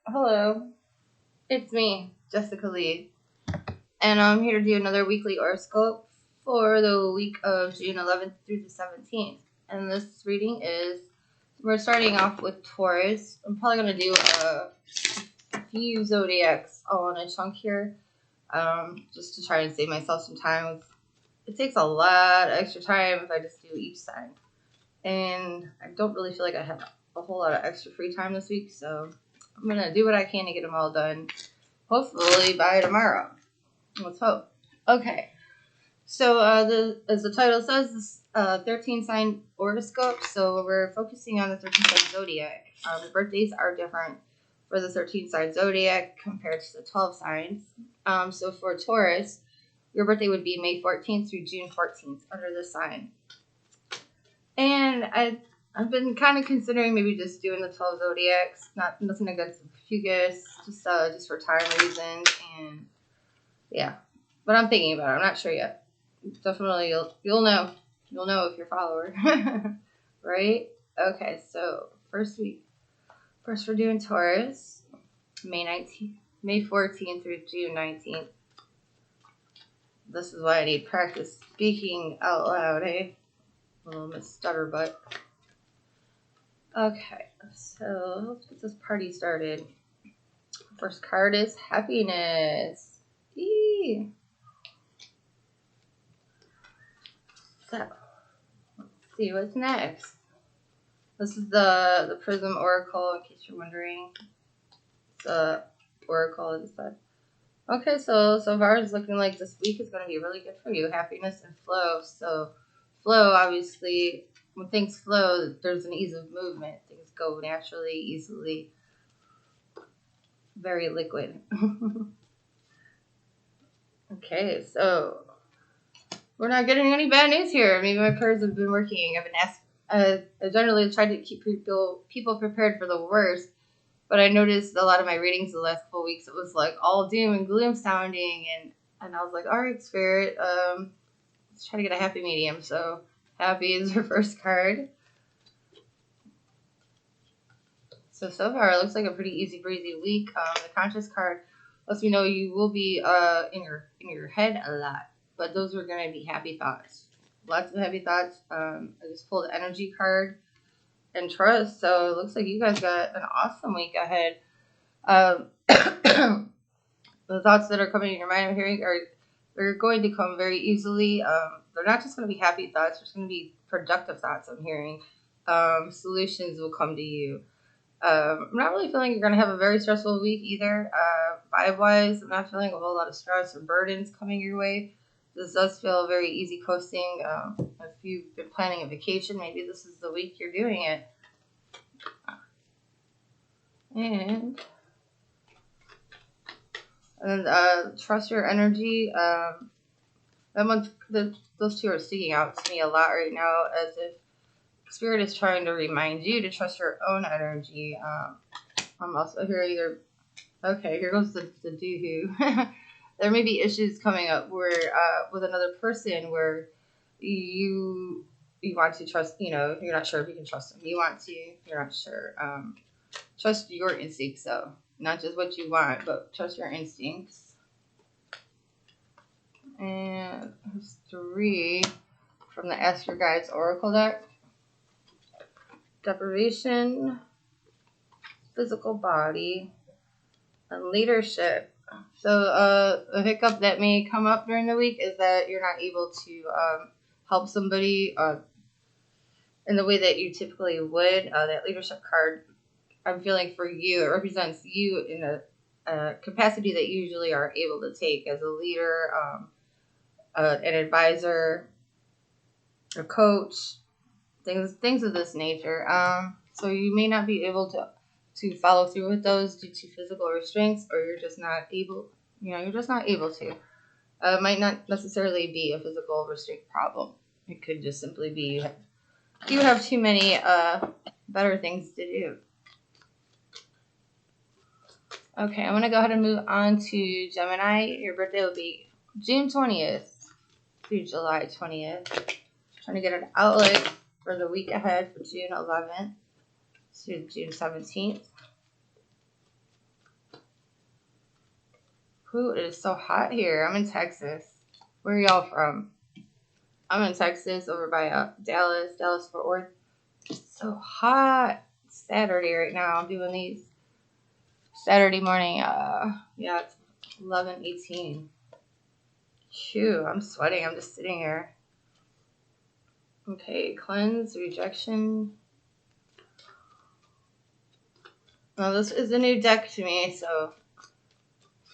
Hello, it's me, Jessica Lee, and I'm here to do another weekly horoscope for the week of June 11th through the 17th. And this reading is, we're starting off with Taurus. I'm probably going to do a few zodiacs all in a chunk here, just to try and save myself some time. It takes a lot of extra time if I just do each sign, and I don't really feel like I have a whole lot of extra free time this week, so I'm going to do what I can to get them all done, hopefully by tomorrow. Let's hope. Okay, so as the title says, this 13 sign horoscope, so we're focusing on the 13 sign zodiac. The birthdays are different for the 13 sign zodiac compared to the 12 signs. So for Taurus, your birthday would be May 14th through June 14th under this sign. And I've been kind of considering maybe just doing the 12 zodiacs. Nothing against OPHIUCHUS, just for time reasons, and yeah. But I'm thinking about it. I'm not sure yet. Definitely, you'll know. You'll know if you're a follower, right? Okay, so first we're doing Taurus, May 14th through June 19th. This is why I need practice speaking out loud, eh? Little Miss Stutterbutt. Okay, so let's get this party started. First card is happiness. Eee. So, let's see what's next. This is the Prism Oracle, in case you're wondering. It's the Oracle, as I said. Okay, so far it's looking like this week is going to be really good for you. Happiness and flow. So, flow, obviously, when things flow, there's an ease of movement. Things go naturally, easily. Very liquid. Okay, so we're not getting any bad news here. Maybe my prayers have been working. I've been asked. I generally tried to keep people prepared for the worst, but I noticed a lot of my readings the last couple weeks, it was like all doom and gloom sounding, and I was like, all right, Spirit, let's try to get a happy medium. So happy is your first card. So far it looks like a pretty easy breezy week. The conscious card lets me know you will be in your head a lot, but those are going to be happy thoughts. Lots of happy thoughts. I just pulled the energy card and trust, so it looks like you guys got an awesome week ahead. The thoughts that are coming in your mind, I'm hearing, they're going to come very easily. They're not just going to be happy thoughts. There's going to be productive thoughts, I'm hearing. Solutions will come to you. I'm not really feeling you're going to have a very stressful week either. Vibe-wise, I'm not feeling a whole lot of stress or burdens coming your way. This does feel very easy coasting. If you've been planning a vacation, maybe this is the week you're doing it. And trust your energy. Those two are sticking out to me a lot right now, as if Spirit is trying to remind you to trust your own energy. I'm also here okay, here goes the doohoo. There may be issues coming up where with another person where you want to trust, you're not sure if you can trust them. You want to, you're not sure. Trust your instincts, though. Not just what you want, but trust your instincts. And there's 3 from the Ask Your Guides Oracle deck. Deprivation, physical body, and leadership. So a hiccup that may come up during the week is that you're not able to help somebody in the way that you typically would. That leadership card, I'm feeling for you, it represents you in a capacity that you usually are able to take as a leader, an advisor, a coach, things of this nature. So you may not be able to follow through with those due to physical restraints, or you're just not able. You're just not able to. It might not necessarily be a physical restraint problem. It could just simply be you have too many better things to do. Okay, I'm going to go ahead and move on to Gemini. Your birthday will be June 20th through July 20th. Trying to get an outlook for the week ahead for June 11th to June 17th. Ooh, it is so hot here. I'm in Texas. Where are y'all from? I'm in Texas, over by Dallas, Fort Worth. It's so hot. It's Saturday right now. I'm doing these Saturday morning. Yeah, it's 11:18. Phew, I'm sweating. I'm just sitting here. Okay, cleanse, rejection. Now this is a new deck to me, so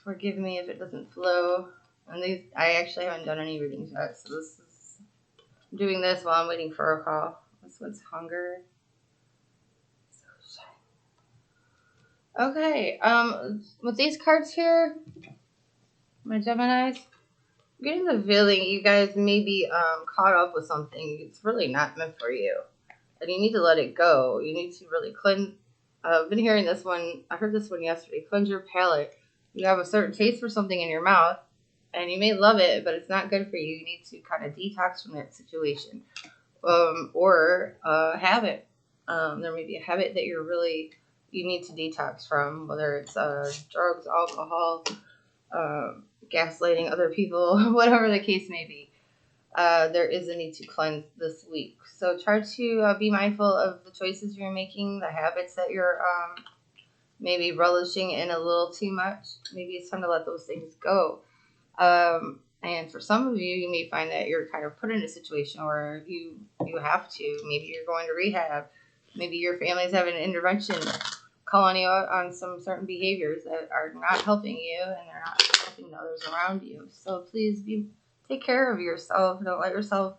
forgive me if it doesn't flow. And these, I actually haven't done any readings yet, so I'm doing this while I'm waiting for a call. This one's hunger. Okay, with these cards here, my Geminis, I'm getting the feeling you guys may be caught up with something. It's really not meant for you, and you need to let it go. You need to really cleanse. I've been hearing this one. I heard this one yesterday. Cleanse your palate. You have a certain taste for something in your mouth, and you may love it, but it's not good for you. You need to kind of detox from that situation, or a habit. There may be a habit that you need to detox from, whether it's drugs, alcohol, gaslighting other people, whatever the case may be. There is a need to cleanse this week. So try to be mindful of the choices you're making, the habits that you're maybe relishing in a little too much. Maybe it's time to let those things go. And for some of you, you may find that you're kind of put in a situation where you have to. Maybe you're going to rehab. Maybe your family's having an intervention, calling you out on some certain behaviors that are not helping you and they're not helping others around you. So please take care of yourself. Don't let yourself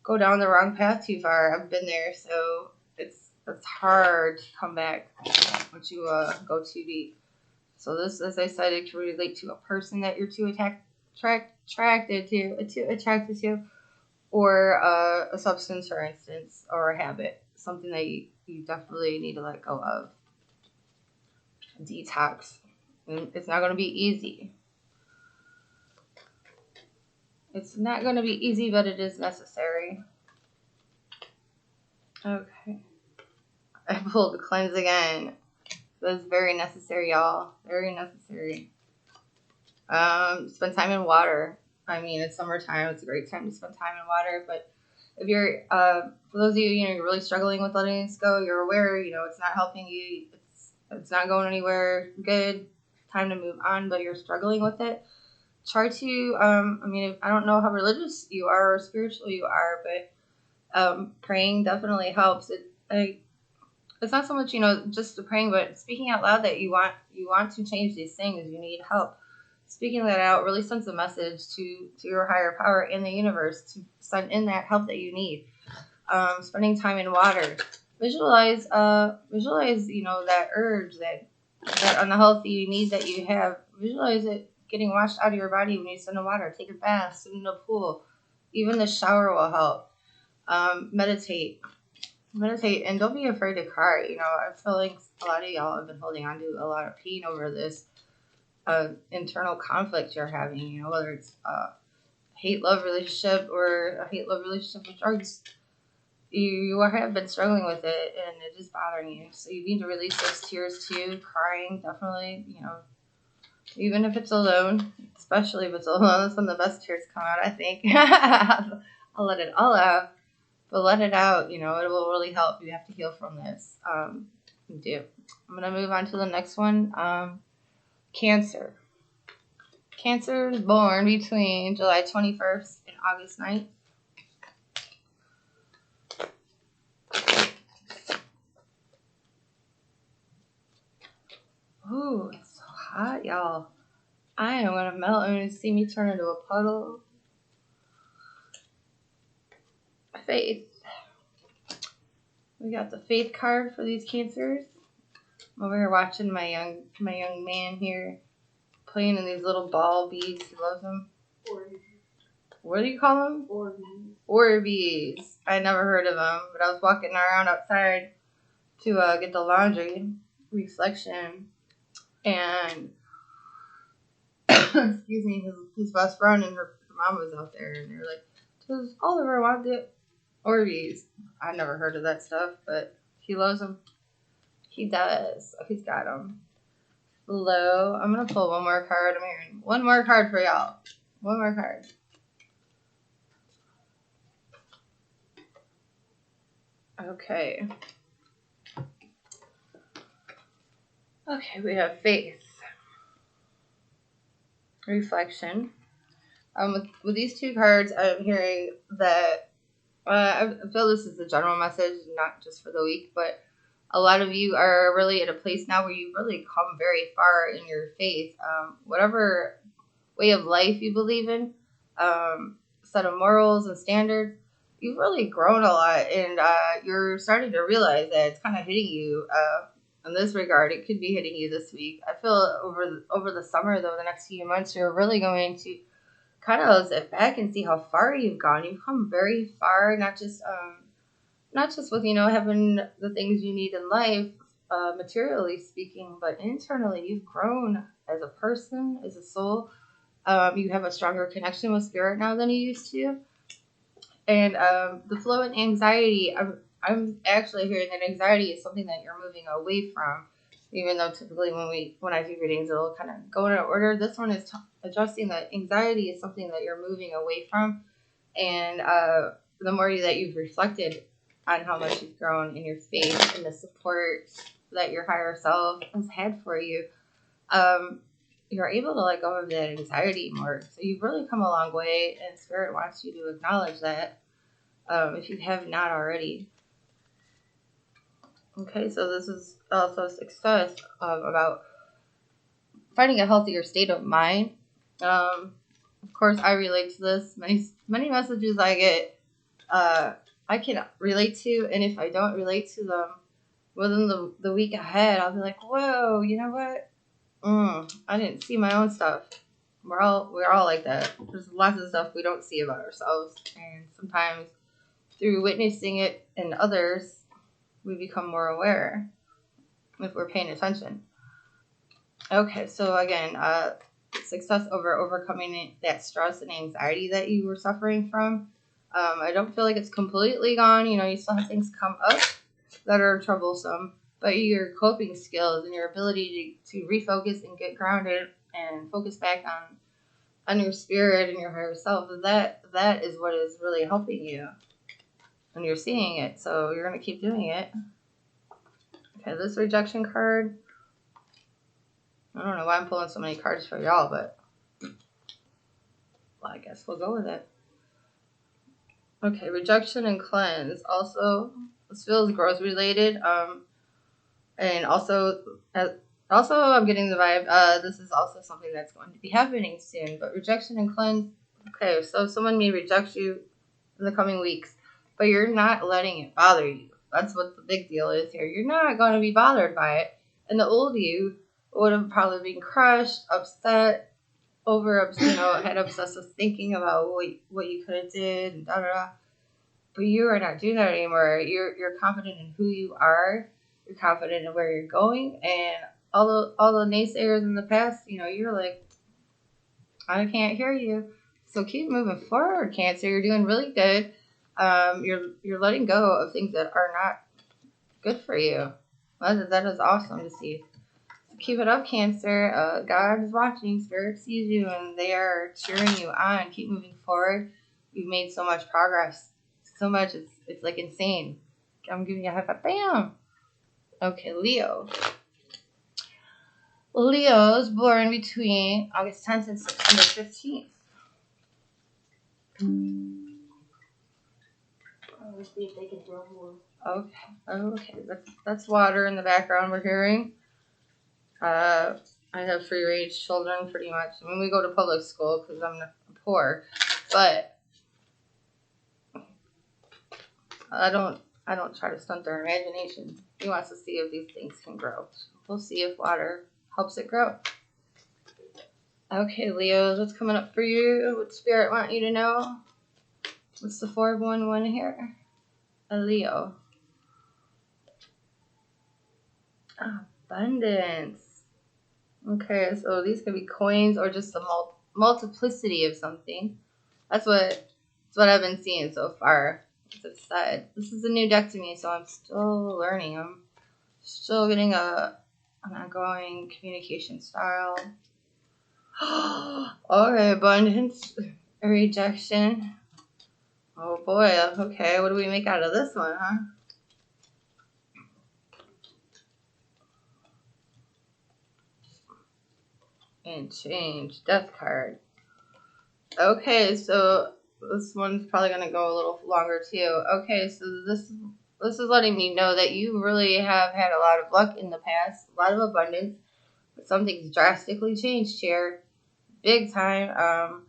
go down the wrong path too far. I've been there, so it's hard to come back once you go too deep. So this, as I said, it can relate to a person that you're too attracted to, or a substance, for instance, or a habit, something that you definitely need to let go of. Detox. And it's not going to be easy. It's not going to be easy, but it is necessary. Okay. I pulled the cleanse again. That's very necessary, y'all. Very necessary. Spend time in water. I mean, it's summertime. It's a great time to spend time in water. But if you're, for those of you, you're really struggling with letting this go, you're aware, it's not helping you. It's not going anywhere good. Time to move on, but you're struggling with it. Try to, I don't know how religious you are or spiritual you are, but praying definitely helps. It's not so much, just the praying, but speaking out loud that you want to change these things. You need help. Speaking that out really sends a message to your higher power in the universe to send in that help that you need. Spending time in water. Visualize, that urge, that unhealthy need that you have. Visualize it getting washed out of your body when you sit in water. Take a bath, sit in a pool. Even the shower will help. Meditate, and don't be afraid to cry. I feel like a lot of y'all have been holding on to a lot of pain over this internal conflict you're having. Whether it's a hate-love relationship or a hate-love relationship with drugs. You have been struggling with it, and it is bothering you. So you need to release those tears too. Crying, definitely. Even if it's alone, especially if it's alone, that's when the best tears come out, I think. I'll let it all out. But let it out, it will really help. You have to heal from this. You do. I'm going to move on to the next one. Cancer. Cancer is born between July 21st and August 9th. Ooh, it's so hot, y'all. I am going to melt and see me turn into a puddle. Faith. We got the faith card for these cancers. I'm over here watching my young man here playing in these little ball beads. He loves them. Orbeez. What do you call them? Orbeez. Orbeez. I never heard of them, but I was walking around outside to get the laundry reflection, and excuse me, his best friend and her mom was out there, and they were like, "Does Oliver want the Orbeez?" I never heard of that stuff, but he loves them. He does. So he's got them. Low. I'm going to pull one more card. I'm hearing one more card for y'all. One more card. Okay. Okay, we have faith. Reflection. With these two cards, I'm hearing that I feel this is a general message, not just for the week, but a lot of you are really at a place now where you've really come very far in your faith. Whatever way of life you believe in, set of morals and standards, you've really grown a lot, and you're starting to realize that it's kind of hitting you in this regard. It could be hitting you this week. I feel over the summer, though, the next few months, you're really going to kind of sit back and see how far you've gone. You've come very far, not just with having the things you need in life, materially speaking, but internally you've grown as a person, as a soul. You have a stronger connection with spirit now than you used to, and the flow and anxiety. I'm actually hearing that anxiety is something that you're moving away from. Even though typically when I do readings, it'll kind of go in order. This one is addressing that anxiety is something that you're moving away from, and the more that you've reflected on how much you've grown in your faith and the support that your higher self has had for you, you're able to let go of that anxiety more. So you've really come a long way, and Spirit wants you to acknowledge that if you have not already. Okay, so this is also success about finding a healthier state of mind. Of course, I relate to this. Many messages I get, I can relate to, and if I don't relate to them within the week ahead, I'll be like, whoa, you know what? I didn't see my own stuff. We're all like that. There's lots of stuff we don't see about ourselves, and sometimes through witnessing it in others, we become more aware if we're paying attention. Okay, so again, success over overcoming that stress and anxiety that you were suffering from. I don't feel like it's completely gone. You still have things come up that are troublesome, but your coping skills and your ability to refocus and get grounded and focus back on your spirit and your higher self, that is what is really helping you. And you're seeing it, so you're going to keep doing it. Okay, this rejection card. I don't know why I'm pulling so many cards for y'all, but well, I guess we'll go with it. Okay, rejection and cleanse. Also, this feels growth related. And also I'm getting the vibe. This is also something that's going to be happening soon. But rejection and cleanse. Okay, so someone may reject you in the coming weeks, but you're not letting it bother you. That's what the big deal is here. You're not going to be bothered by it. And the old you would have probably been crushed, upset, had obsessive thinking about what you could have did and da da da. But you are not doing that anymore. You're confident in who you are. You're confident in where you're going, and all the naysayers in the past, you're like, I can't hear you. So keep moving forward, Cancer. You're doing really good. You're letting go of things that are not good for you. That is awesome to see. So keep it up, Cancer. God is watching. Spirit sees you, and they are cheering you on. Keep moving forward. You've made so much progress. So much. It's like insane. I'm giving you a high five. Bam. Okay, Leo. Leo is born between August 10th and September 15th. Let's see if they can throw more. Okay. That's water in the background we're hearing. I have free range children pretty much. I mean, we go to public school because I'm poor, but I don't try to stunt their imagination. He wants to see if these things can grow. We'll see if water helps it grow. Okay, Leo, what's coming up for you? What Spirit want you to know? What's the 411 here? A Leo. Abundance. Okay, so these could be coins or just a multiplicity of something. That's what I've been seeing so far. As I've said, this is a new deck to me, so I'm still learning. I'm still getting an outgoing communication style. Okay, abundance, rejection. Oh boy, okay, what do we make out of this one, huh? And change, death card. Okay, so this one's probably gonna go a little longer too. Okay, so this is letting me know that you really have had a lot of luck in the past, a lot of abundance, but something's drastically changed here, big time.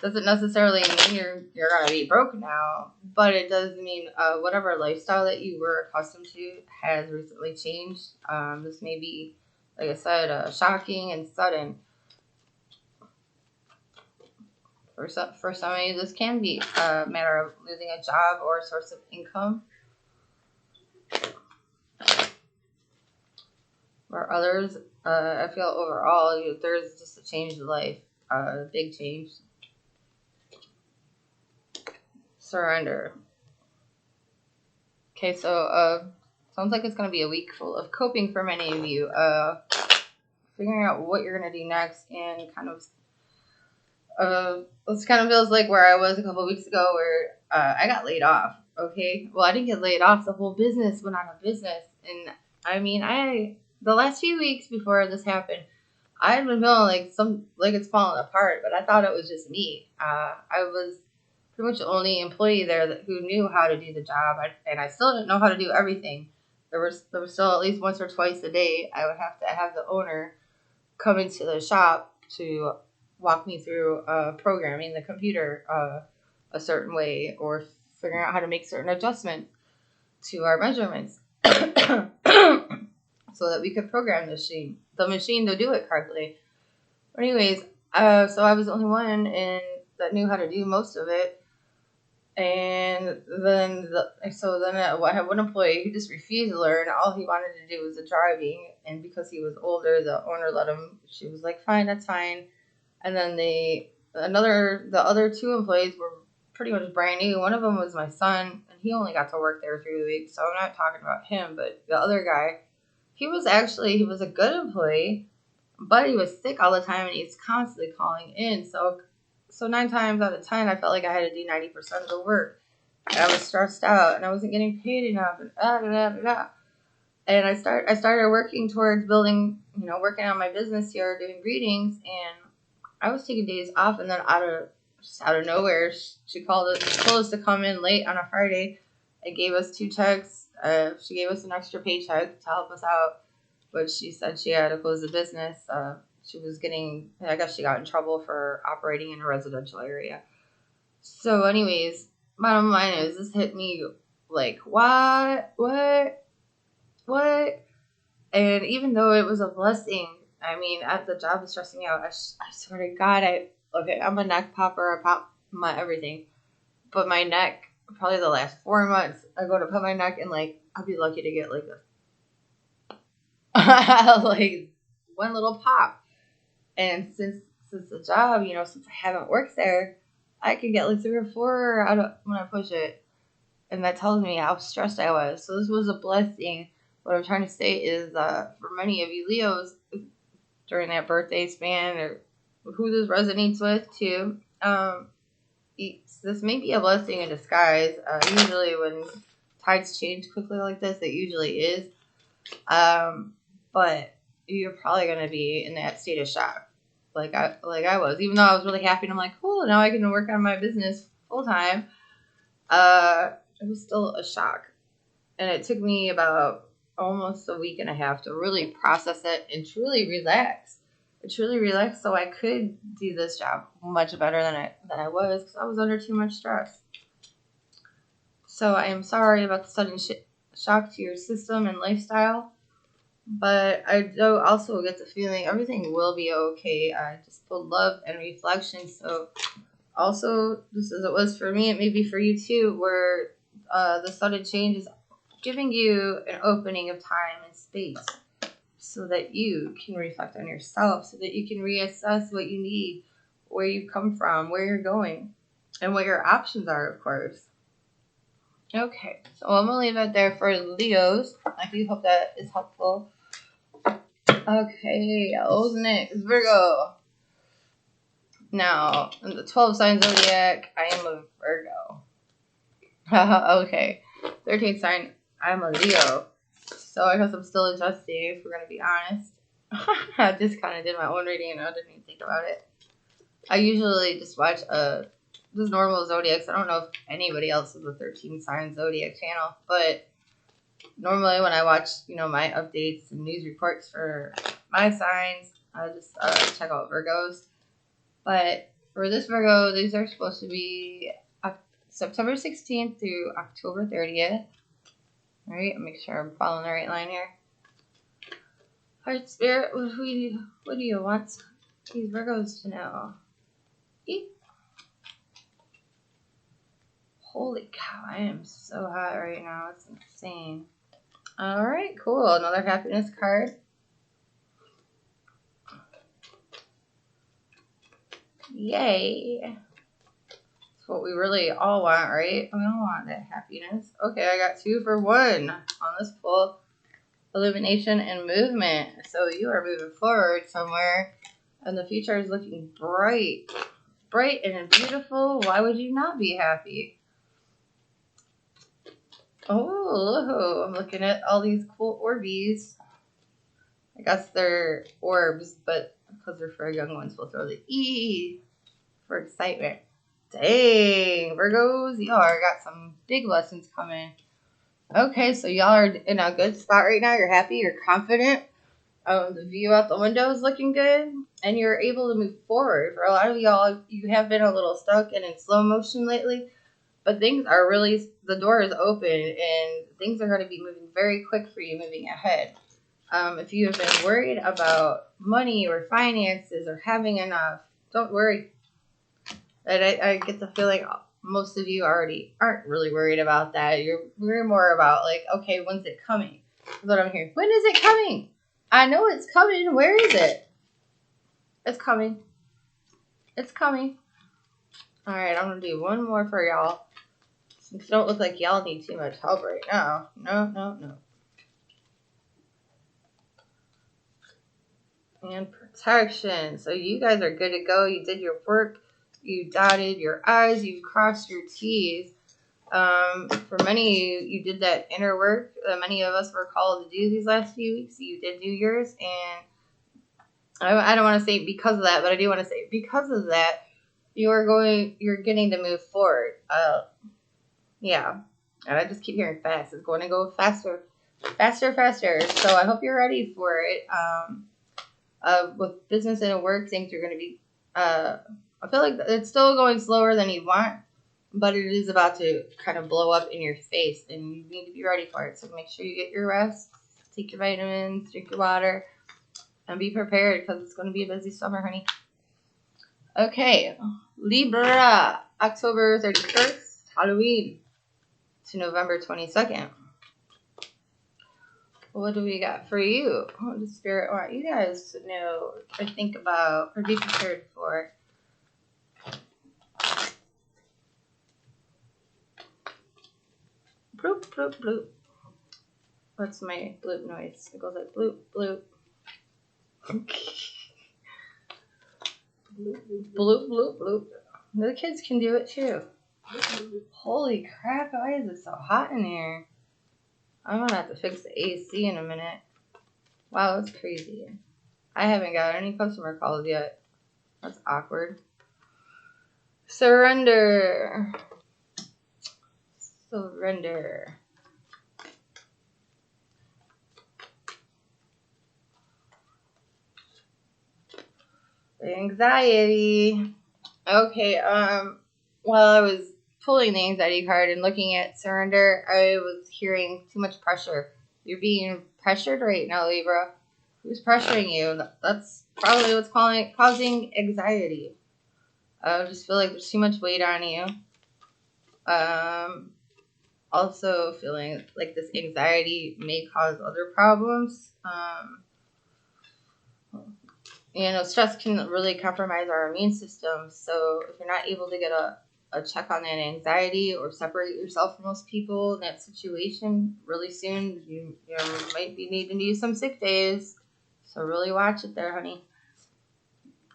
Doesn't necessarily mean you're gonna be broke now, but it does mean whatever lifestyle that you were accustomed to has recently changed. This may be, like I said, shocking and sudden. For some of you, this can be a matter of losing a job or a source of income. For others, I feel overall there's just a change of life, a big change. Surrender. Okay, so sounds like it's going to be a week full of coping for many of you. Figuring out what you're going to do next, and kind of this kind of feels like where I was a couple of weeks ago, where I got laid off. Okay, well, I didn't get laid off. The whole business went out of business, and I mean, the last few weeks before this happened, I had been feeling like it's falling apart, but I thought it was just me. I was pretty much the only employee there who knew how to do the job, and I still didn't know how to do everything. There was still at least once or twice a day I would have to have the owner come into the shop to walk me through programming the computer a certain way, or figuring out how to make certain adjustments to our measurements so that we could program the machine to do it correctly. Anyways, so I was the only one that knew how to do most of it. And then I had one employee who just refused to learn. All he wanted to do was the driving, and because he was older, the owner let him. She was like, "Fine, that's fine." And then the other two employees were pretty much brand new. One of them was my son, and he only got to work there 3 weeks, so I'm not talking about him. But the other guy, he was a good employee, but he was sick all the time, and he's constantly calling in. So 9 times out of 10, I felt like I had to do 90% of the work. And I was stressed out, and I wasn't getting paid enough, and And I started working towards working on my business here, doing readings, and I was taking days off, and then out of nowhere, she told us to come in late on a Friday and gave us 2 checks. She gave us an extra paycheck to help us out, but she said she had to close the business. I guess she got in trouble for operating in a residential area. So anyways, bottom line is, this hit me like, what? And even though it was a blessing, I mean, at the job was stressing me out. I swear to God, I'm a neck popper. I pop my everything. But my neck, probably the last 4 months, I go to put my neck, and I'll be lucky to get like like one little pop. And since the job, since I haven't worked there, I could get like 3 or 4 out when I push it. And that tells me how stressed I was. So this was a blessing. What I'm trying to say is, for many of you Leos, during that birthday span, or who this resonates with too, this may be a blessing in disguise. Usually when tides change quickly like this, it usually is. But you're probably going to be in that state of shock. Like I was, even though I was really happy, and I'm like, cool, now I can work on my business full time. It was still a shock, and it took me about almost a week and a half to really process it and truly relax. So I could do this job much better than I was, because I was under too much stress. So I am sorry about the sudden shock to your system and lifestyle. But I do also get the feeling everything will be okay. I just pulled love and reflection. So also, just as it was for me, it may be for you too, where the sudden change is giving you an opening of time and space so that you can reflect on yourself, so that you can reassess what you need, where you've come from, where you're going, and what your options are, of course. Okay, so I'm going to leave it there for Leos. I do hope that is helpful. Okay, who's next? Virgo. Now, in the 12 sign zodiac, I am a Virgo. Okay. 13th sign, I'm a Leo. So I guess I'm still adjusting, if we're going to be honest. I just kind of did my own reading and I didn't even think about it. I usually just watch this normal zodiacs. I don't know if anybody else has a 13 sign zodiac channel, but normally when I watch, my updates and news reports for my signs, I just check out Virgos. But for this Virgo, these are supposed to be September 16th through October 30th. All right, make sure I'm following the right line here. Heart Spirit, what do you want these Virgos to know? Eep. Holy cow, I am so hot right now. It's insane. All right, cool. Another happiness card. Yay. That's what we really all want, right? We all want that happiness. Okay, I got 2 for 1 on this pull. Illumination and movement. So you are moving forward somewhere, and the future is looking bright. Bright and beautiful. Why would you not be happy? Oh, I'm looking at all these cool Orbeez. I guess they're orbs, but because they're for young ones, we'll throw the E for excitement. Dang, Virgos, y'all got some big lessons coming. Okay, so y'all are in a good spot right now. You're happy, you're confident. The view out the window is looking good, and you're able to move forward. For a lot of y'all, you have been a little stuck and in slow motion lately, but things are really, the door is open, and things are going to be moving very quick for you moving ahead. If you have been worried about money or finances or having enough, don't worry. And I get the feeling most of you already aren't really worried about that. You're more about like, okay, when's it coming? That's what I'm hearing. When is it coming? I know it's coming. Where is it? It's coming. It's coming. All right, I'm going to do one more for y'all. Since it don't look like y'all need too much help right now. No. And protection. So you guys are good to go. You did your work. You dotted your I's. You crossed your T's. For many, you did that inner work that many of us were called to do these last few weeks. You did do yours, and I don't want to say because of that, but I do want to say because of that, you're getting to move forward. Yeah, and I just keep hearing fast. It's going to go faster. So I hope you're ready for it. With business and work, things are going to be. I feel like it's still going slower than you want, but it is about to kind of blow up in your face, and you need to be ready for it. So make sure you get your rest, take your vitamins, drink your water, and be prepared because it's going to be a busy summer, honey. Okay, Libra, October 31st, Halloween, to November 22nd. What do we got for you? What does Spirit want you guys to know or think about or be prepared for? Bloop, bloop, bloop. What's my bloop noise? It goes like bloop, bloop. Bloop, bloop, bloop. The kids can do it too. Holy crap, why is it so hot in here? I'm gonna have to fix the AC in a minute. Wow, that's crazy. I haven't got any customer calls yet. That's awkward. Surrender. Surrender. Anxiety. Okay, while I was pulling the anxiety card and looking at surrender, I was hearing too much pressure. You're being pressured right now, Libra. Who's pressuring you? That's probably what's causing anxiety. I just feel like there's too much weight on you. Also feeling like this anxiety may cause other problems. Stress can really compromise our immune system. So if you're not able to get a check on that anxiety or separate yourself from those people in that situation really soon, you might be needing to use some sick days. So really watch it there, honey.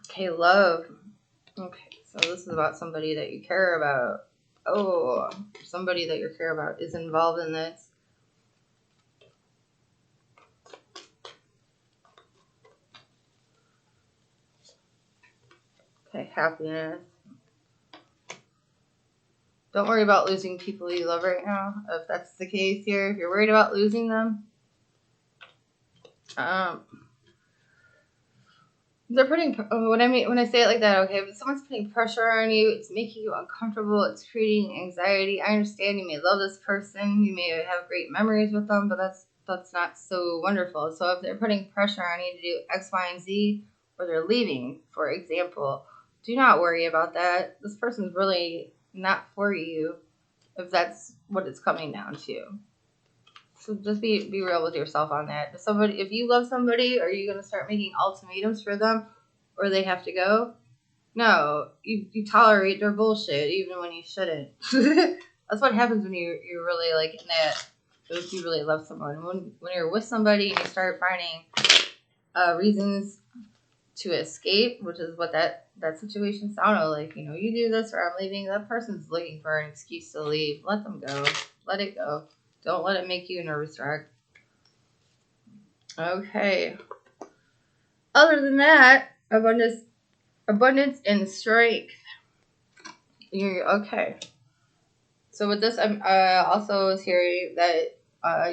Okay, love. Okay, so this is about somebody that you care about. Oh, somebody that you care about is involved in this. Okay, happiness. Don't worry about losing people you love right now. If that's the case here, if you're worried about losing them, they're putting, when I say it like that, okay, but someone's putting pressure on you, it's making you uncomfortable, it's creating anxiety. I understand you may love this person, you may have great memories with them, but that's not so wonderful. So if they're putting pressure on you to do X, Y, and Z, or they're leaving, for example, do not worry about that. This person's really not for you, if that's what it's coming down to. So just be real with yourself on that. If you love somebody, are you gonna start making ultimatums for them, or they have to go? No, you tolerate their bullshit even when you shouldn't. That's what happens when you're really like in that. If you really love someone, when you're with somebody and you start finding reasons to escape, which is what that situation sounded like. You know, you do this or I'm leaving. That person's looking for an excuse to leave. Let them go. Let it go. Don't let it make you a nervous wreck. Okay. Other than that, abundance and strength. You're okay. So with this, I'm also was hearing that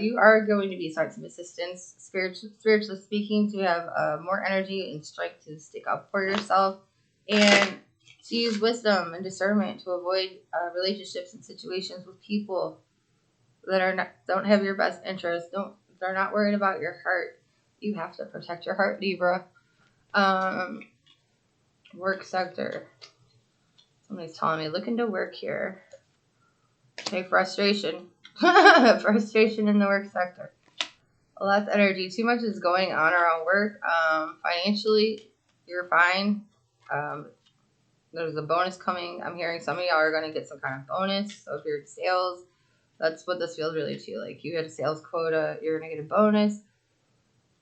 you are going to be starting some assistance, spiritually speaking, to have more energy and strength to stick up for yourself and to use wisdom and discernment to avoid relationships and situations with people that don't have your best interest. They're not worried about your heart. You have to protect your heart, Libra. Work sector. Somebody's telling me, look into work here. Okay, frustration. Frustration in the work sector. Less energy. Too much is going on around work. Financially, you're fine. There's a bonus coming. I'm hearing some of y'all are going to get some kind of bonus. So if you're in sales, that's what this feels really to. Like you had a sales quota, you're going to get a bonus.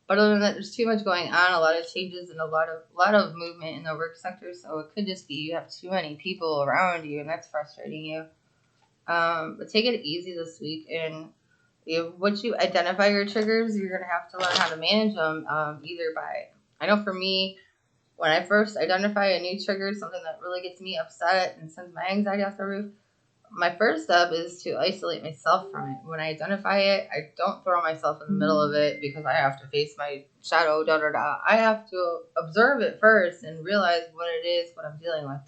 But other than that, there's too much going on, a lot of changes and a lot of movement in the work sector. So it could just be you have too many people around you, and that's frustrating you. But take it easy this week, and once you identify your triggers, you're gonna have to learn how to manage them. Either by, I know for me, when I first identify a new trigger, something that really gets me upset and sends my anxiety off the roof, my first step is to isolate myself from it. When I identify it, I don't throw myself in the middle of it because I have to face my shadow, I have to observe it first and realize what it is, what I'm dealing with.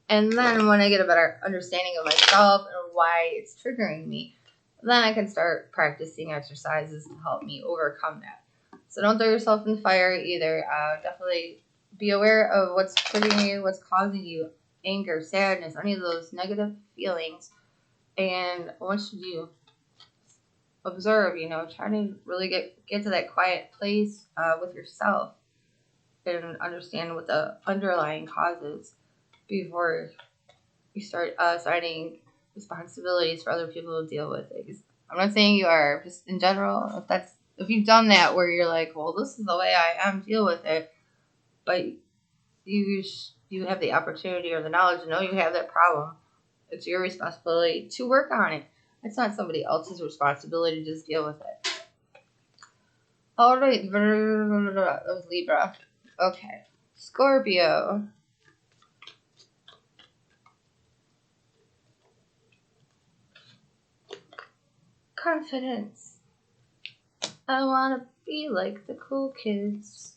And then when I get a better understanding of myself and why it's triggering me, then I can start practicing exercises to help me overcome that. So don't throw yourself in the fire either. Definitely be aware of what's triggering you, what's causing you anger, sadness, any of those negative feelings. And once you observe, try to really get to that quiet place with yourself and understand what the underlying cause is before you start assigning responsibilities for other people to deal with it. I'm not saying you are, just in general, if you've done that where you're like, well, this is the way I am, deal with it, but you have the opportunity or the knowledge to know you have that problem. It's your responsibility to work on it. It's not somebody else's responsibility to just deal with it. All right, that was Libra. Okay, Scorpio. Confidence. I want to be like the cool kids.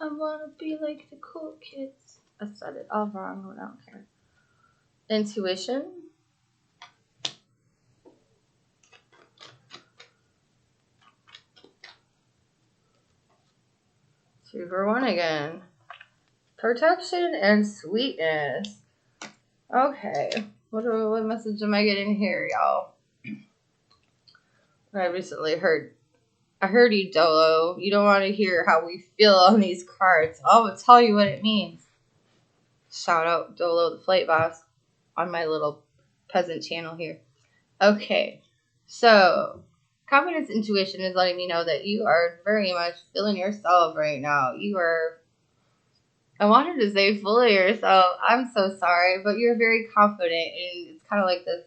I want to be like the cool kids. I said it all wrong, but I don't care. Intuition. 2 for 1 again. Protection and sweetness. Okay. What message am I getting here, y'all? I recently heard you, Dolo. You don't want to hear how we feel on these cards. I'll tell you what it means. Shout out Dolo, the flight boss, on my little peasant channel here. Okay, so Confidence intuition is letting me know that you are very much feeling yourself right now. You are, I wanted to say fully yourself. I'm so sorry, but you're very confident, and it's kind of like this.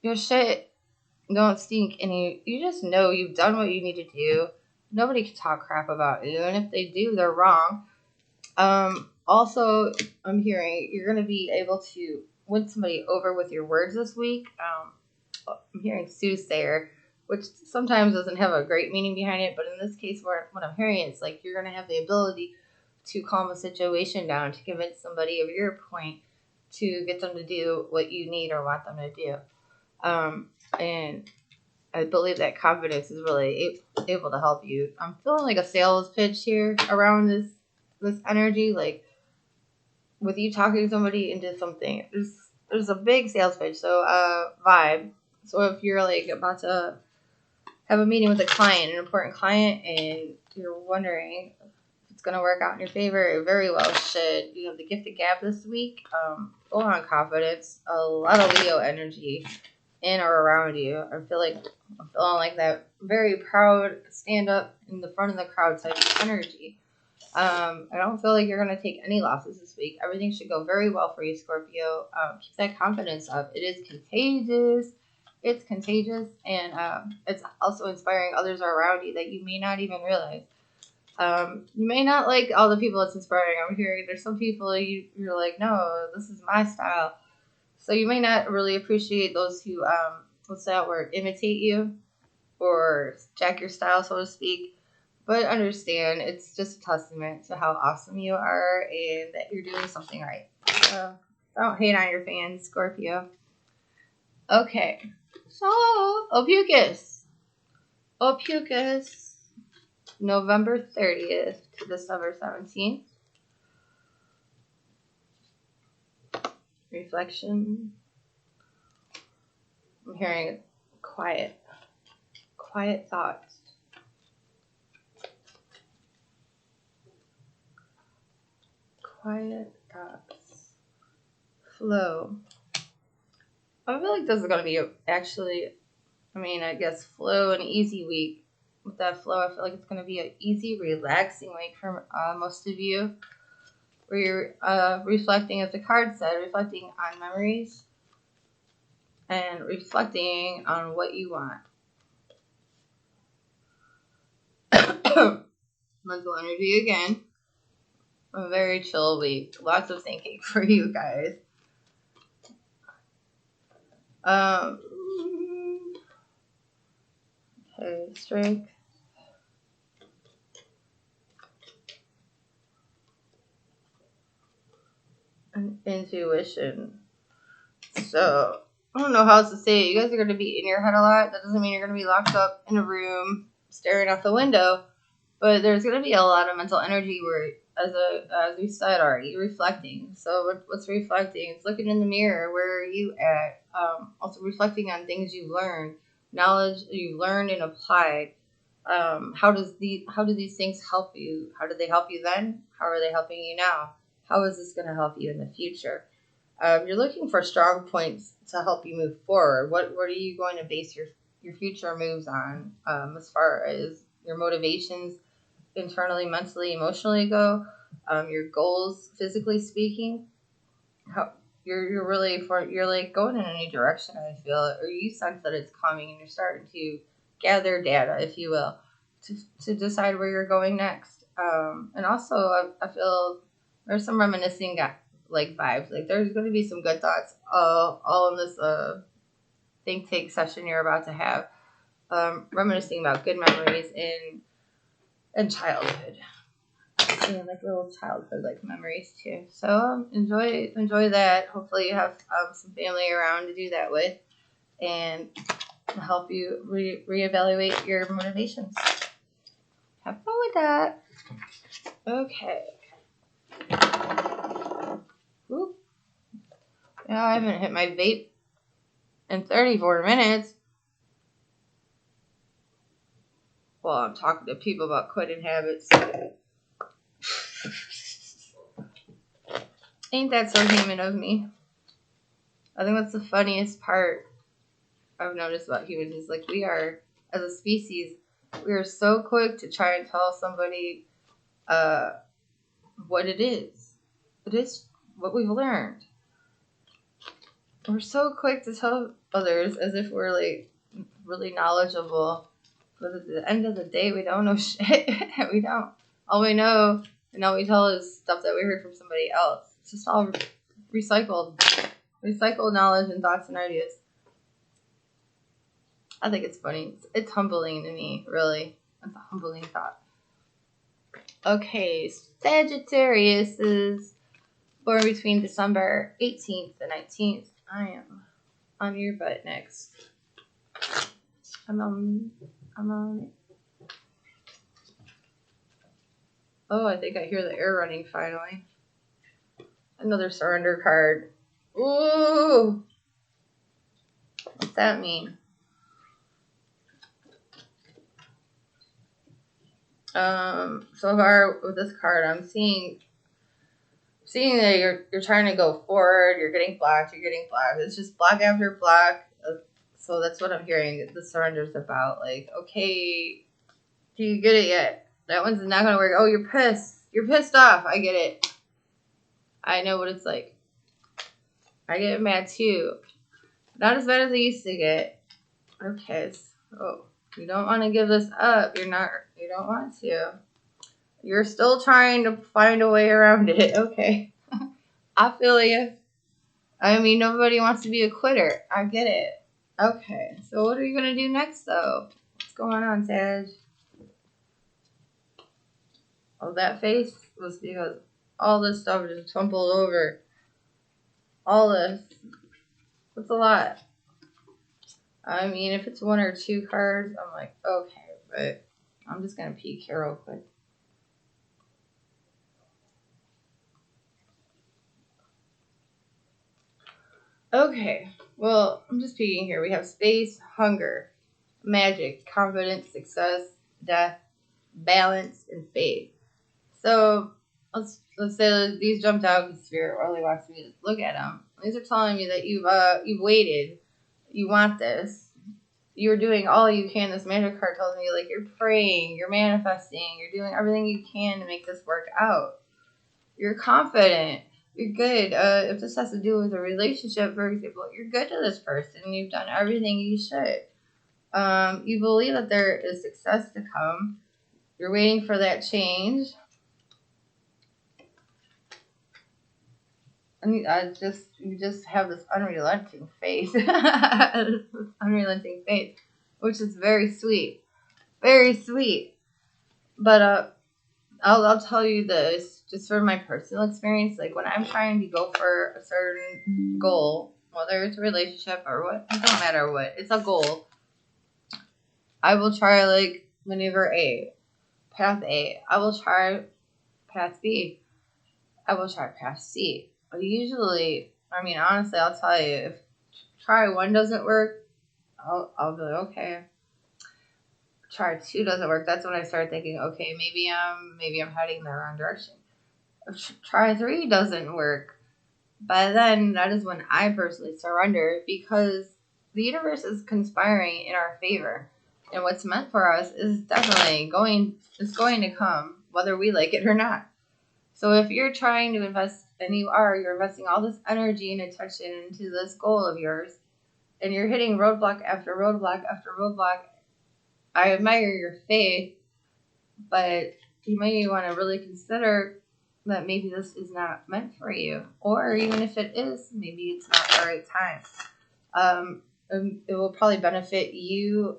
Your shit don't stink, and you just know you've done what you need to do. Nobody can talk crap about you, and if they do, they're wrong. Also, I'm hearing you're going to be able to win somebody over with your words this week. I'm hearing soothsayer, which sometimes doesn't have a great meaning behind it, but in this case, what I'm hearing is like you're going to have the ability to calm a situation down, to convince somebody of your point, to get them to do what you need or want them to do. And I believe that confidence is really able to help you. I'm feeling like a sales pitch here around this energy, like with you talking to somebody into something. There's a big sales pitch, so vibe. So if you're like about to have a meeting with a client, an important client, and you're wondering if it's gonna work out in your favor, it very well should. You have the gift of gab this week. Full on confidence, a lot of Leo energy in or around you. I'm feeling like that very proud, stand up in the front of the crowd type of energy. I don't feel like you're going to take any losses this week. Everything should go very well for you, Scorpio. Keep that confidence up. It is contagious. It's contagious, and it's also inspiring others around you that you may not even realize. You may not like all the people it's inspiring. I'm hearing there's some people you're like, no, this is my style. So you may not really appreciate those who, what's that word, imitate you or jack your style, so to speak. But understand, it's just a testament to how awesome you are and that you're doing something right. So don't hate on your fans, Scorpio. Okay, so Ophiuchus. Ophiuchus, November 30th to December 17th. Reflection. I'm hearing quiet thoughts. Quiet thoughts. Flow. I feel like this is going to be I guess flow, an easy week. With that flow, I feel like it's going to be an easy, relaxing week for most of you. Where you're reflecting, as the card said, reflecting on memories and reflecting on what you want. Mental energy again. A very chill week. Lots of thinking for you guys. Okay, strength. And intuition. So, I don't know how else to say it. You guys are going to be in your head a lot. That doesn't mean you're going to be locked up in a room staring out the window. But there's going to be a lot of mental energy where, as we said already, reflecting. So what's reflecting? It's looking in the mirror. Where are you at? Also reflecting on things you learned, knowledge you learned and applied. How do these things help you? How did they help you then? How are they helping you now? How is this going to help you in the future? You're looking for strong points to help you move forward. What are you going to base your future moves on, as far as your motivations internally, mentally, emotionally go, your goals, physically speaking? How you're like going in a new direction, I feel, or you sense that it's coming, and you're starting to gather data, if you will, to decide where you're going next. And also, I feel there's some reminiscing like vibes. Like there's going to be some good thoughts all in this think tank session you're about to have. Reminiscing about good memories in childhood. Yeah, like little childhood like memories too. So enjoy that. Hopefully you have some family around to do that with, and help you reevaluate your motivations. Have fun with that. Okay. Oop. Yeah, I haven't hit my vape in 34 minutes. Well, I'm talking to people about quitting habits. Ain't that so human of me? I think that's the funniest part. I've noticed about humans is like we are, as a species, we are so quick to try and tell somebody what it is. It is what we've learned. We're so quick to tell others as if we're like really knowledgeable. But at the end of the day, we don't know shit. We don't. All we know and all we tell is stuff that we heard from somebody else. It's just all recycled knowledge and thoughts and ideas. I think it's funny. It's humbling to me, really. It's a humbling thought. Okay, Sagittarius is born between December 18th and 19th. I am on your butt next. I'm on it. Oh, I think I hear the air running finally. Another surrender card. Ooh! What's that mean? So far with this card, I'm seeing that you're trying to go forward, you're getting blocked. It's just block after block. So that's what I'm hearing. The surrender's about. Like, okay, do you get it yet? That one's not gonna work. Oh, you're pissed. You're pissed off. I get it. I know what it's like. I get mad too. Not as bad as I used to get. Okay, so you don't want to give this up. You don't want to. You're still trying to find a way around it. Okay. I feel you. I mean, nobody wants to be a quitter. I get it. Okay, so what are you going to do next, though? What's going on, Sag? Oh, that face was because all this stuff just tumbled over. All this. That's a lot. I mean, if it's one or two cards, I'm like, okay, but I'm just going to peek here real quick. Okay, well, I'm just peeking here. We have space, hunger, magic, confidence, success, death, balance, and faith. So let's say these jumped out because Spirit really wants me to look at them. These are telling me that you've waited, you want this, you're doing all you can. This magic card tells me like you're praying, you're manifesting, you're doing everything you can to make this work out. You're confident. You're good. If this has to do with a relationship, for example, you're good to this person. You've done everything you should. You believe that there is success to come. You're waiting for that change. And you just have this unrelenting faith. Unrelenting faith, which is very sweet. Very sweet. But I'll tell you this, just from my personal experience, like when I'm trying to go for a certain goal, whether it's a relationship or what, it don't matter what, it's a goal. I will try like maneuver A, path A. I will try path B. I will try path C. But usually, I mean, honestly, I'll tell you, if try one doesn't work, I'll be like, okay. Try two doesn't work. That's when I start thinking, okay, maybe I'm heading in the wrong direction. If try three doesn't work, by then that is when I personally surrender because the universe is conspiring in our favor, and what's meant for us is definitely going to come, whether we like it or not. So if you're trying to invest, and you're investing all this energy and attention into this goal of yours, and you're hitting roadblock after roadblock after roadblock, I admire your faith, but you may want to really consider that maybe this is not meant for you. Or even if it is, maybe it's not the right time. It will probably benefit you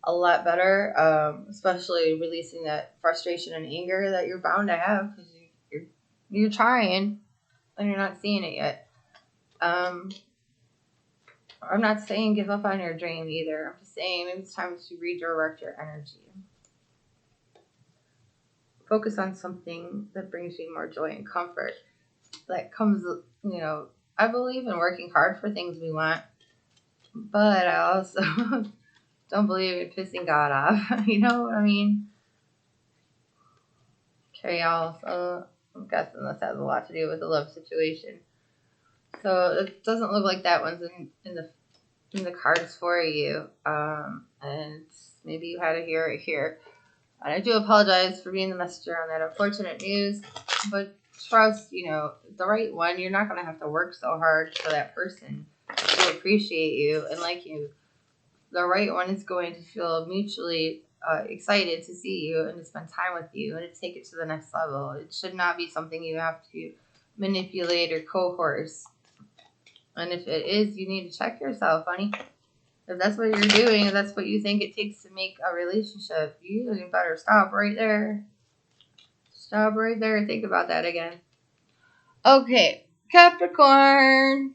a lot better, especially releasing that frustration and anger that you're bound to have because you're trying and you're not seeing it yet. I'm not saying give up on your dream either. I'm just saying maybe it's time to redirect your energy. Focus on something that brings you more joy and comfort. That comes, I believe in working hard for things we want, but I also don't believe in pissing God off. You know what I mean? Okay, y'all. So I'm guessing this has a lot to do with the love situation. So it doesn't look like that one's in the cards for you. And maybe you had to hear it here. And I do apologize for being the messenger on that unfortunate news, but trust, the right one. You're not going to have to work so hard for that person to appreciate you and like you. The right one is going to feel mutually excited to see you and to spend time with you and to take it to the next level. It should not be something you have to manipulate or coerce. And if it is, you need to check yourself, honey. If that's what you're doing, if that's what you think it takes to make a relationship, you better stop right there. Stop right there and think about that again. Okay, Capricorn.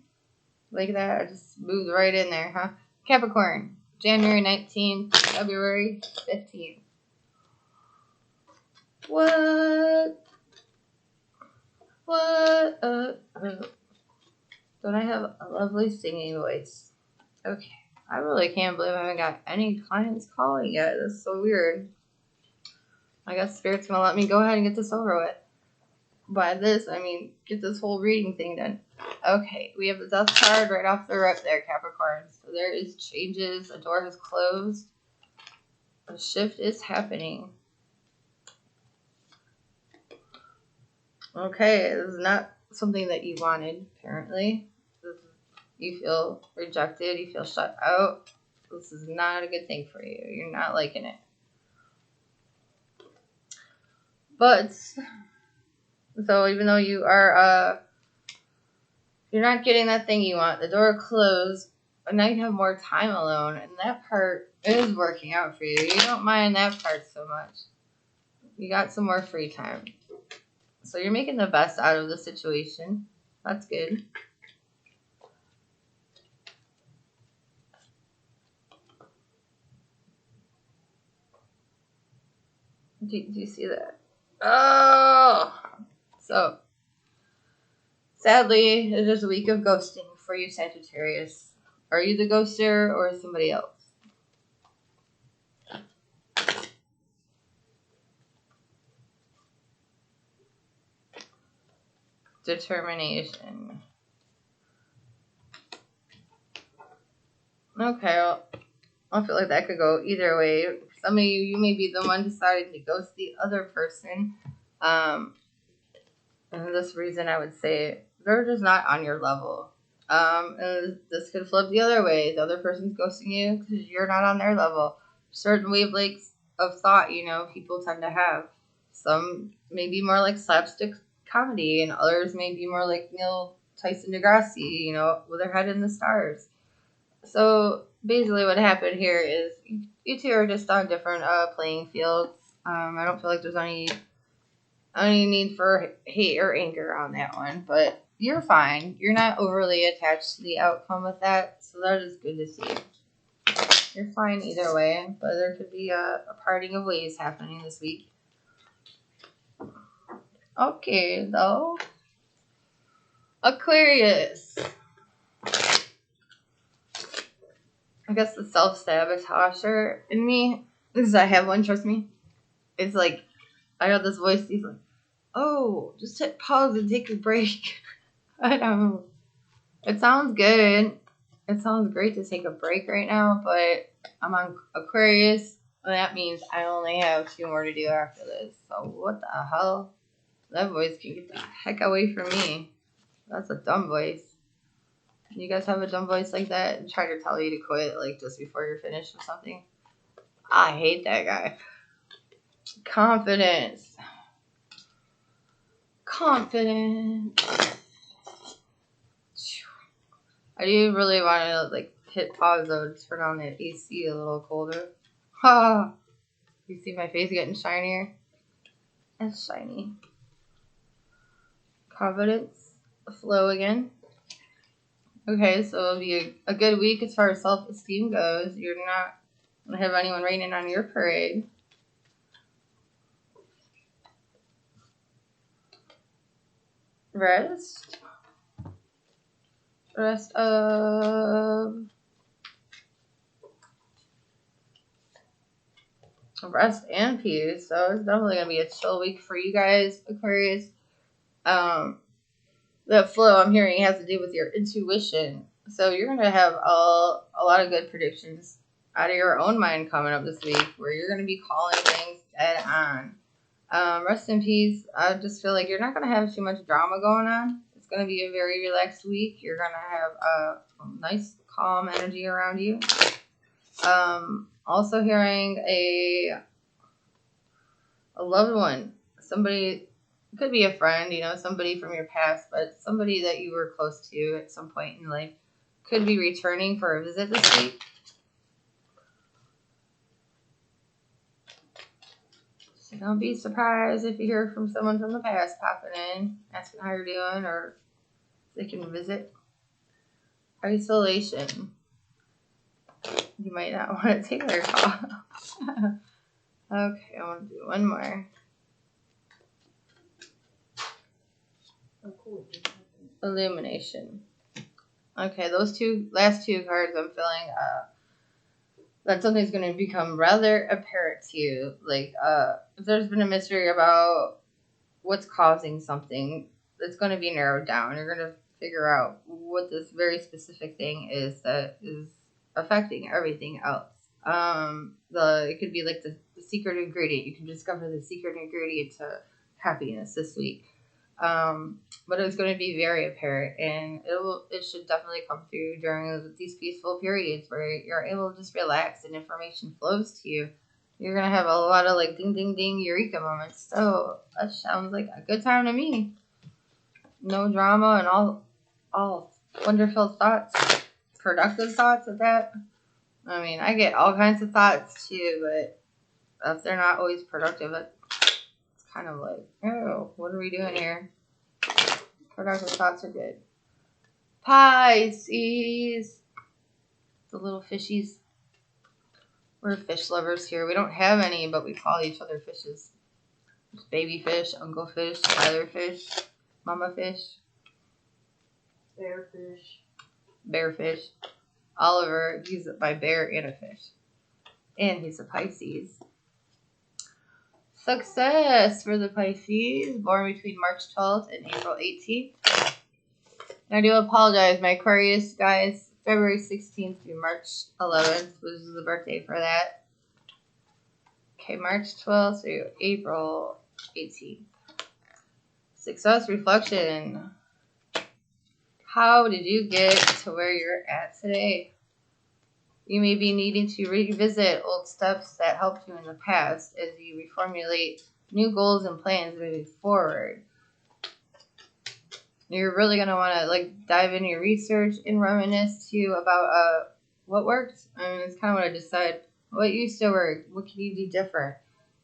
Like that, I just moved right in there, huh? Capricorn, January 19th, February 15th. What? Don't I have a lovely singing voice? Okay. I really can't believe I haven't got any clients calling yet. That's so weird. I guess Spirit's going to let me go ahead and get this over with. By this, I mean get this whole reading thing done. Okay, we have the Death card right off the rip there, Capricorn. So there is changes. A door has closed. A shift is happening. Okay, this is not something that you wanted, apparently. You feel rejected. You feel shut out. This is not a good thing for you. You're not liking it. But, so even though you are, you're not getting that thing you want, the door closed, but now you have more time alone, and that part is working out for you. You don't mind that part so much. You got some more free time. So you're making the best out of the situation. That's good. Do you see that? Oh! So, sadly, it is a week of ghosting for you, Sagittarius. Are you the ghoster or somebody else? Determination. Okay, well, I feel like that could go either way. Some of you may be the one deciding to ghost the other person. And this reason I would say they're just not on your level. And this could flip the other way. The other person's ghosting you because you're not on their level. Certain wavelengths of thought, people tend to have. Some may be more like slapstick comedy, and others may be more like Neil Tyson Degrassi, with their head in the stars. So basically what happened here is you two are just on different playing fields. I don't feel like there's any need for hate or anger on that one, but you're fine. You're not overly attached to the outcome of that, so that is good to see. You're fine either way, but there could be a parting of ways happening this week. Okay, though. Aquarius. I guess the self-sabotager in me, because I have one, trust me, it's like, I got this voice, he's like, oh, just hit pause and take a break. I don't know. It sounds good. It sounds great to take a break right now, but I'm on Aquarius, and that means I only have 2 more to do after this. So what the hell? That voice can get the heck away from me. That's a dumb voice. You guys have a dumb voice like that and try to tell you to quit like just before you're finished with something? I hate that guy. Confidence. I do really want to hit pause though to turn on the AC a little colder. Ha! You see my face getting shinier? It's shiny. Confidence. Flow again. Okay, so it'll be a good week as far as self-esteem goes. You're not going to have anyone raining on your parade. Rest and peace. So it's definitely going to be a chill week for you guys, Aquarius. That flow I'm hearing has to do with your intuition. So you're going to have a lot of good predictions out of your own mind coming up this week, where you're going to be calling things dead on. Rest in peace. I just feel like you're not going to have too much drama going on. It's going to be a very relaxed week. You're going to have a nice, calm energy around you. Also hearing a loved one. Somebody, could be a friend, somebody from your past, but somebody that you were close to at some point in life could be returning for a visit this week. So don't be surprised if you hear from someone from the past popping in, asking how you're doing, or if they can visit. Isolation. You might not want to take their call. Okay, I want to do one more. Illumination. Okay, those last two cards, I'm feeling that something's going to become rather apparent to you. Like, if there's been a mystery about what's causing something, it's going to be narrowed down. You're going to figure out what this very specific thing is that is affecting everything else. It could be like the secret ingredient. You can discover the secret ingredient to happiness this week. But it's going to be very apparent, and it should definitely come through during these peaceful periods where you're able to just relax and information flows to you. You're going to have a lot of like ding ding ding eureka moments. So that sounds like a good time to me. No drama and all wonderful thoughts, productive thoughts at that. I mean, I get all kinds of thoughts too, but if they're not always productive, it's kind of like, oh, what are we doing here? Productive thoughts are good. Pisces. The little fishies. We're fish lovers here. We don't have any, but we call each other fishes. There's baby fish, uncle fish, father fish, mama fish. Bear fish. Bear fish. Oliver, he's my bear and a fish. And he's a Pisces. Success for the Pisces, born between March 12th and April 18th. And I do apologize, my Aquarius guys, February 16th through March 11th was the birthday for that. Okay, March 12th through April 18th. Success reflection. How did you get to where you're at today? You may be needing to revisit old steps that helped you in the past as you reformulate new goals and plans moving forward. You're really going to want to dive into your research and reminisce too about what worked. I mean, it's kind of what I just said. What used to work? What can you do different?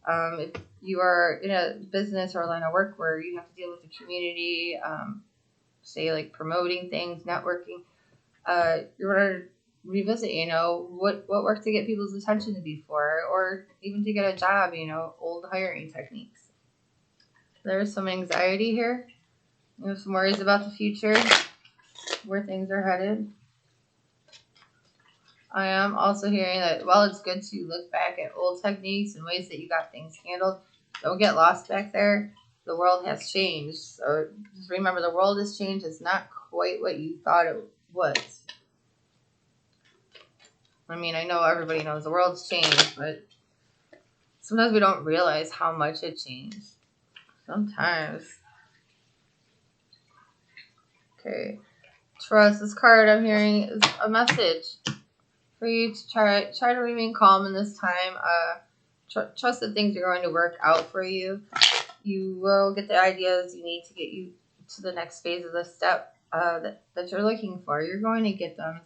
If you are in a business or a line of work where you have to deal with the community, say like promoting things, networking, you're going to revisit, what worked to get people's attention before, or even to get a job, old hiring techniques. There's some anxiety here. Some worries about the future, where things are headed. I am also hearing that while it's good to look back at old techniques and ways that you got things handled, don't get lost back there. The world has changed. So just remember, the world has changed. It's not quite what you thought it was. I mean, I know everybody knows the world's changed, but sometimes we don't realize how much it changed. Sometimes. Okay. Trust. This card I'm hearing is a message for you to try to remain calm in this time. Trust that things are going to work out for you. You will get the ideas you need to get you to the next phase of the step that you're looking for. You're going to get them.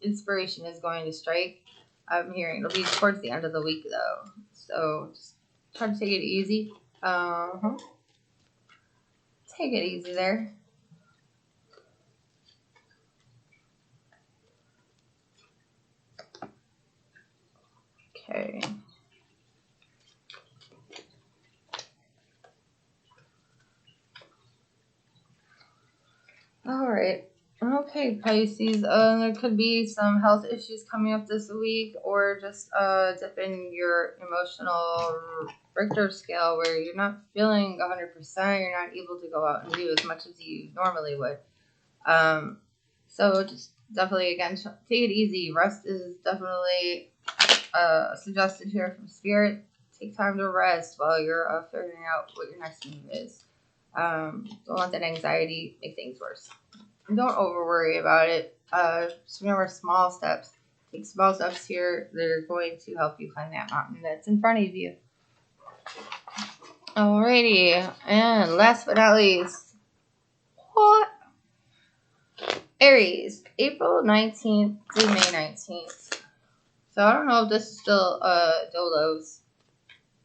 Inspiration is going to strike. I'm hearing it'll be towards the end of the week though. So just try to take it easy. Take it easy there. Okay. All right. Okay, Pisces. There could be some health issues coming up this week, or just dip in your emotional Richter scale where you're not feeling 100%. You're not able to go out and do as much as you normally would. So just definitely, again, take it easy. Rest is definitely suggested here from Spirit. Take time to rest while you're figuring out what your next move is. Don't let that anxiety make things worse. Don't over worry about it. Just remember small steps. Take small steps here. They're going to help you climb that mountain that's in front of you. Alrighty, and last but not least, what? Aries, April 19th to May 19th. So I don't know if this is still Dolo's.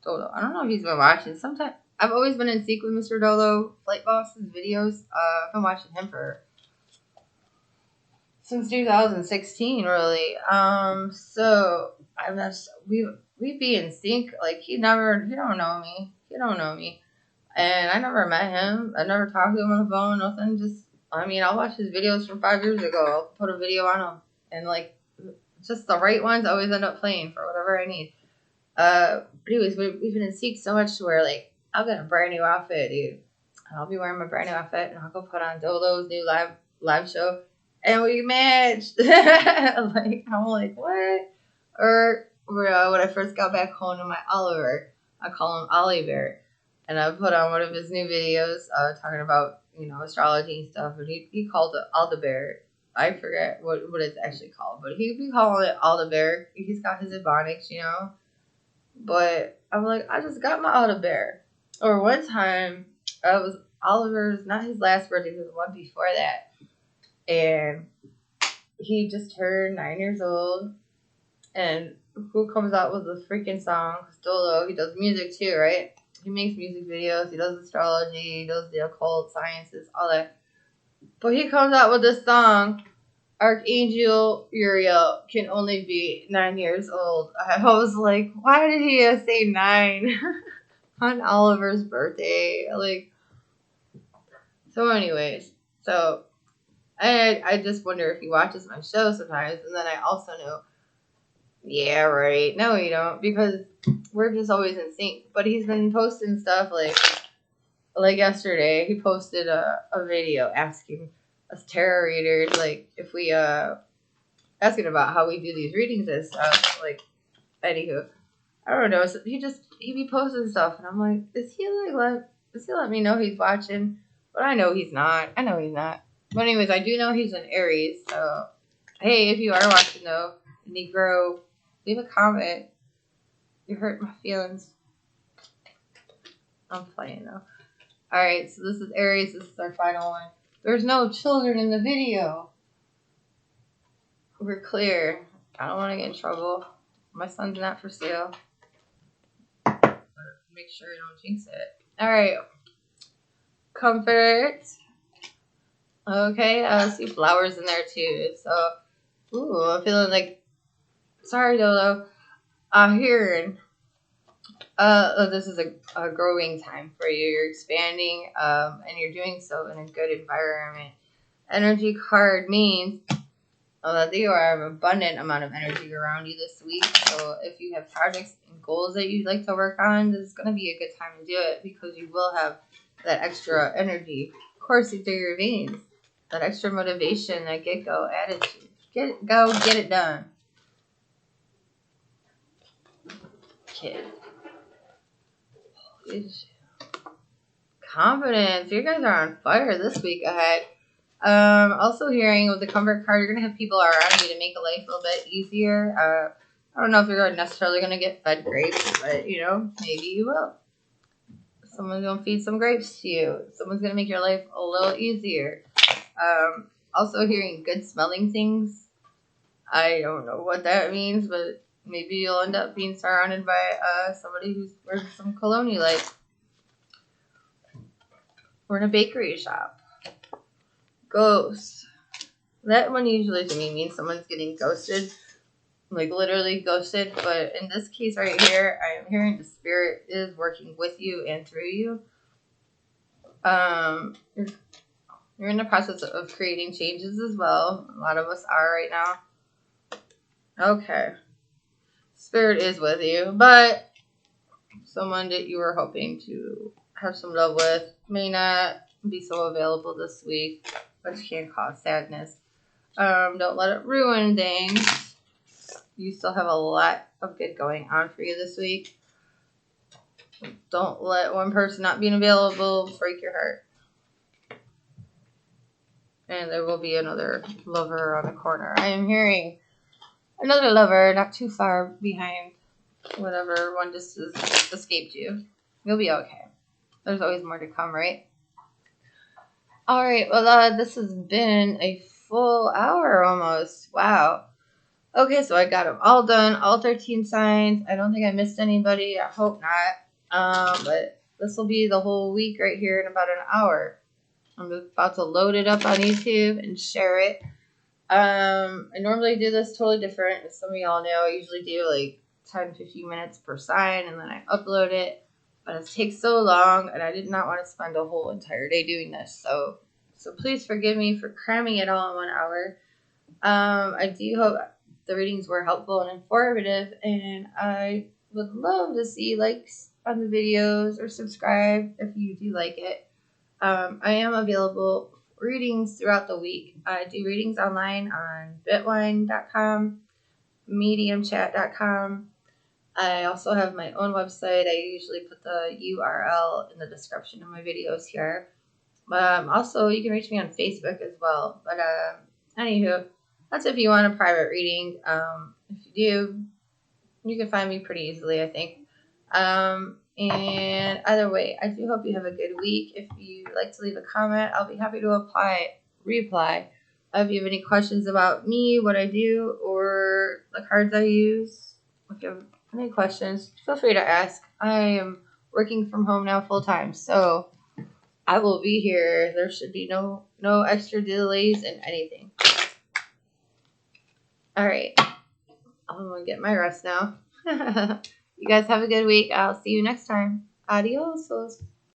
Dolo. I don't know if he's been watching. Sometimes I've always been in sync with Mr. Dolo, Flight Boss's videos. I've been watching him since 2016, really. So I'm just we be in sync. Like he don't know me. He don't know me. And I never met him. I never talked to him on the phone, nothing. Just, I mean, I'll watch his videos from 5 years ago. I'll put a video on him. And, like, just the right ones always end up playing for whatever I need. But anyways, we've been in sync so much to where, like, I'll get a brand new outfit, dude. And I'll be wearing my brand new outfit, and I'll go put on Dolo's new live show. And we matched. Like, I'm like, what? Or when I first got back home to my Oliver, I call him Ollie Bear. And I put on one of his new videos talking about, astrology and stuff. And he called it Aldebaran. I forget what it's actually called. But he'd be calling it Aldebaran. He's got his Ebonics, But I'm like, I just got my Aldebaran. Or one time, it was Oliver's, not his last birthday, it was the one before that. And he just turned 9 years old. And who comes out with a freaking song? Dolo. He does music too, right? He makes music videos, he does astrology, he does the occult sciences, all that. But he comes out with this song, Archangel Uriel can only be 9 years old. I was like, why did he say 9 on Oliver's birthday? Like, so anyways, I just wonder if he watches my show sometimes. And then I also know, yeah, right. No, you don't, because we're just always in sync. But he's been posting stuff like yesterday. He posted a video asking us tarot readers, like, if we asking about how we do these readings and stuff. Like, anywho, I don't know. So he be posting stuff, and I'm like, does he let me know he's watching? But I know he's not. But anyways, I do know he's an Aries. So hey, if you are watching though, Negro, leave a comment. You hurt my feelings. I'm playing though. Alright, so this is Aries. This is our final one. There's no children in the video. We're clear. I don't want to get in trouble. My son's not for sale. Make sure you don't jinx it. Alright. Comfort. Okay, I see flowers in there too. So, ooh, I'm feeling like, sorry Dolo. Hearing. This is a growing time for you. You're expanding, and you're doing so in a good environment. Energy card means that you have an abundant amount of energy around you this week. So if you have projects and goals that you'd like to work on, this is going to be a good time to do it because you will have that extra energy coursing through your veins. That extra motivation, that get-go attitude. Get it done. Kid. Confidence. You guys are on fire this week ahead. Also hearing with the comfort card, you're going to have people around you to make life a little bit easier. I don't know if you're necessarily going to get fed grapes, but, maybe you will. Someone's going to feed some grapes to you. Someone's going to make your life a little easier. Also hearing good smelling things. I don't know what that means, but maybe you'll end up being surrounded by somebody who's wears some cologne you like. We're in a bakery shop. Ghost. That one usually to me means someone's getting ghosted. Like literally ghosted. But in this case right here, I am hearing the spirit is working with you and through you. You're in the process of creating changes as well. A lot of us are right now. Okay. Spirit is with you. But someone that you were hoping to have some love with may not be so available this week, which can cause sadness. Don't let it ruin things. You still have a lot of good going on for you this week. Don't let one person not being available break your heart. And there will be another lover on the corner. I am hearing another lover not too far behind whatever one just escaped you. You'll be okay. There's always more to come, right? Alright, well, this has been a full hour almost. Wow. Okay, so I got them all done, all 13 signs. I don't think I missed anybody. I hope not. But this will be the whole week right here in about an hour. I'm about to load it up on YouTube and share it. I normally do this totally different. As some of y'all know, I usually do like 10-15 minutes per sign, and then I upload it. But it takes so long, and I did not want to spend a whole entire day doing this. So please forgive me for cramming it all in 1 hour. I do hope the readings were helpful and informative, and I would love to see likes on the videos or subscribe if you do like it. I am available for readings throughout the week. I do readings online on bitwine.com, mediumchat.com. I also have my own website. I usually put the URL in the description of my videos here. Also, you can reach me on Facebook as well. But anywho, that's if you want a private reading. If you do, you can find me pretty easily, I think. And either way, I do hope you have a good week. If you'd like to leave a comment, I'll be happy to reply. If you have any questions about me, what I do, or the cards I use, if you have any questions, feel free to ask. I am working from home now full time, so I will be here. There should be no extra delays in anything. All right. I'm going to get my rest now. You guys have a good week. I'll see you next time. Adios.